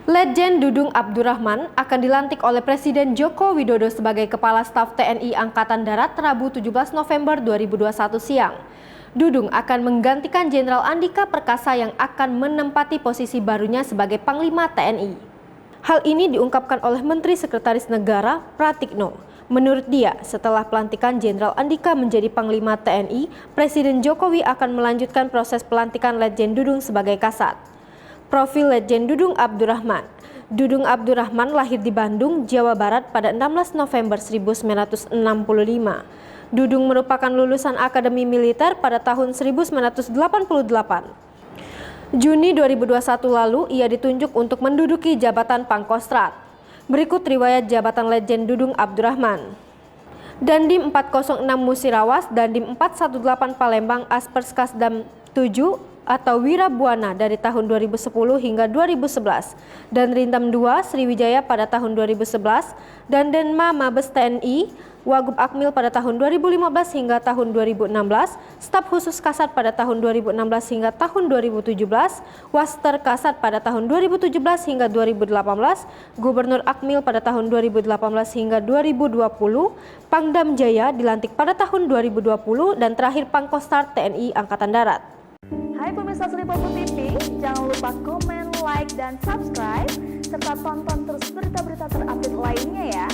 Letjen Dudung Abdurrahman akan dilantik oleh Presiden Joko Widodo sebagai Kepala Staf TNI Angkatan Darat Rabu 17 November 2021 siang. Dudung akan menggantikan Jenderal Andika Perkasa yang akan menempati posisi barunya sebagai Panglima TNI. Hal ini diungkapkan oleh Menteri Sekretaris Negara Pratikno. Menurut dia, setelah pelantikan Jenderal Andika menjadi Panglima TNI, Presiden Jokowi akan melanjutkan proses pelantikan Letjen Dudung sebagai Kasat. Profil Letjen Dudung Abdurrahman. Dudung Abdurrahman lahir di Bandung, Jawa Barat pada 16 November 1965. Dudung merupakan lulusan Akademi Militer pada tahun 1988. Juni 2021 lalu ia ditunjuk untuk menduduki jabatan Pangkostrat. Berikut riwayat jabatan Letjen Dudung Abdurrahman. Dandim 406 Musirawas, Dandim 418 Palembang, Aspers Kasdam 7 atau Wirabuana dari tahun 2010 hingga 2011, dan Rindam 2 Sriwijaya pada tahun 2011, dan Denma Mabes TNI, Wagub Akmil pada tahun 2015 hingga tahun 2016, Staf Khusus Kasat pada tahun 2016 hingga tahun 2017, Waster Kasat pada tahun 2017 hingga 2018, Gubernur Akmil pada tahun 2018 hingga 2020, Pangdam Jaya dilantik pada tahun 2020, dan terakhir Pangkostrat TNI Angkatan Darat. Hai pemirsa Selipopo TV, jangan lupa komen, like, dan subscribe, serta tonton terus berita-berita terupdate lainnya ya.